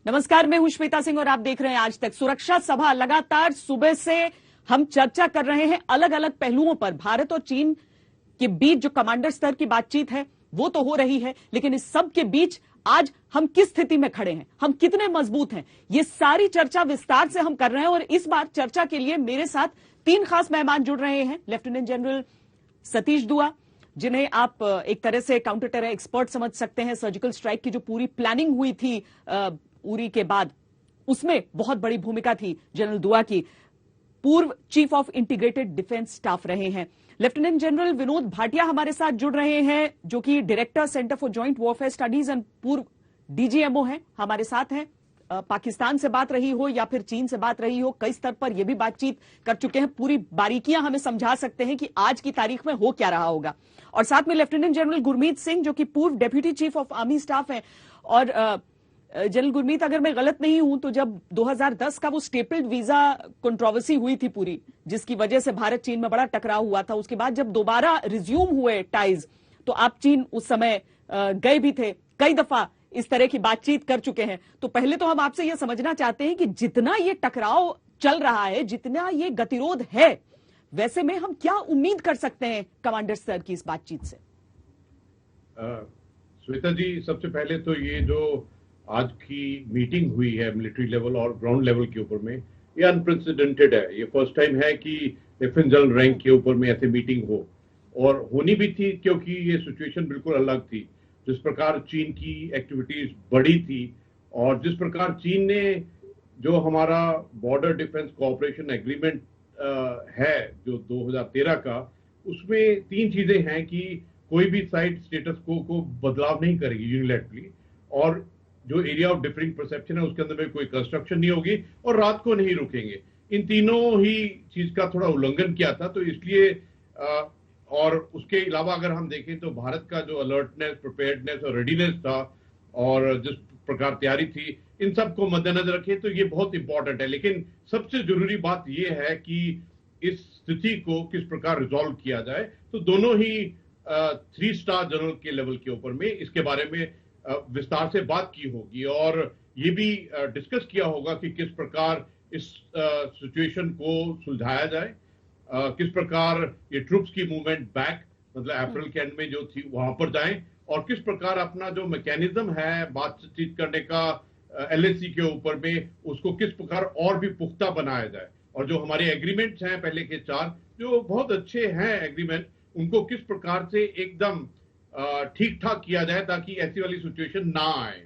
नमस्कार, मैं हूं श्वेता सिंह और आप देख रहे हैं आज तक। सुरक्षा सभा लगातार सुबह से हम चर्चा कर रहे हैं अलग अलग पहलुओं पर। भारत और चीन के बीच जो कमांडर स्तर की बातचीत है वो तो हो रही है, लेकिन इस सब के बीच आज हम किस स्थिति में खड़े हैं, हम कितने मजबूत हैं, ये सारी चर्चा विस्तार से हम कर रहे हैं। और इस बार चर्चा के लिए मेरे साथ तीन खास मेहमान जुड़ रहे हैं। लेफ्टिनेंट जनरल सतीश दुआ, जिन्हें आप एक तरह से काउंटर टेरर एक्सपर्ट समझ सकते हैं। सर्जिकल स्ट्राइक की जो पूरी प्लानिंग हुई थी उरी के बाद, उसमें बहुत बड़ी भूमिका थी जनरल दुआ की। पूर्व chief of integrated defence staff रहे हैं। लेफ्टिनेंट जनरल विनोद भाटिया हमारे साथ जुड़ रहे हैं, जो कि director centre for joint warfare studies and पूर्व डीजीएमओ हैं, हमारे साथ हैं। पाकिस्तान से बात रही हो या फिर चीन से बात रही हो, कई स्तर पर यह भी बातचीत कर चुके हैं। पूरी बारीकियां हमें समझा सकते हैं कि आज की तारीख में हो क्या रहा होगा। और साथ में लेफ्टिनेंट जनरल गुरमीत सिंह, जो कि पूर्व deputy chief of army staff हैं। और जनरल गुरमीत, अगर मैं गलत नहीं हूं तो जब 2010 का वो स्टेपल्ड वीजा कंट्रोवर्सी हुई थी पूरी, जिसकी वजह से भारत चीन में बड़ा टकराव हुआ था, उसके बाद जब दोबारा रिज्यूम हुए टाइज, तो आप चीन उस समय गए भी थे, कई दफा इस तरह की बातचीत कर चुके हैं। तो पहले तो हम आपसे यह समझना चाहते हैं कि जितना ये टकराव चल रहा है, जितना ये गतिरोध है, वैसे में हम क्या उम्मीद कर सकते हैं कमांडर स्तर की इस बातचीत से? श्वेता जी, सबसे पहले तो ये जो आज की मीटिंग हुई है मिलिट्री लेवल और ग्राउंड लेवल के ऊपर में, ये अनप्रेसिडेंटेड है। ये फर्स्ट टाइम है कि लेफ्टिनेंट जनरल रैंक के ऊपर में ऐसे मीटिंग हो, और होनी भी थी क्योंकि ये सिचुएशन बिल्कुल अलग थी। जिस प्रकार चीन की एक्टिविटीज बढ़ी थी और जिस प्रकार चीन ने जो हमारा बॉर्डर डिफेंस कोऑपरेशन एग्रीमेंट है जो 2013 का, उसमें तीन चीजें हैं कि कोई भी साइड स्टेटस को बदलाव नहीं करेगी यूनिलैटरली, और जो एरिया ऑफ डिफरिंग परसेप्शन है उसके अंदर में कोई कंस्ट्रक्शन नहीं होगी, और रात को नहीं रुकेंगे। इन तीनों ही चीज का थोड़ा उल्लंघन किया था, तो इसलिए और उसके अलावा अगर हम देखें तो भारत का जो अलर्टनेस, प्रिपेयर्डनेस और रेडीनेस था और जिस प्रकार तैयारी थी, इन सबको मद्देनजर रखें तो ये बहुत इंपॉर्टेंट है। लेकिन सबसे जरूरी बात यह है कि इस स्थिति को किस प्रकार रिजॉल्व किया जाए। तो दोनों ही 3 स्टार जनरल के लेवल के ऊपर में इसके बारे में विस्तार से बात की होगी, और ये भी डिस्कस किया होगा कि किस प्रकार इस सिचुएशन को सुलझाया जाए, किस प्रकार ये ट्रूप्स की मूवमेंट बैक, मतलब अप्रैल के एंड में जो थी वहां पर जाएं, और किस प्रकार अपना जो मैकेनिज्म है बातचीत करने का एलएसी के ऊपर में, उसको किस प्रकार और भी पुख्ता बनाया जाए। और जो हमारे एग्रीमेंट्स हैं पहले के 4 जो बहुत अच्छे हैं एग्रीमेंट, उनको किस प्रकार से एकदम ठीक ठाक किया जाए ताकि ऐसी वाली सिचुएशन ना आए।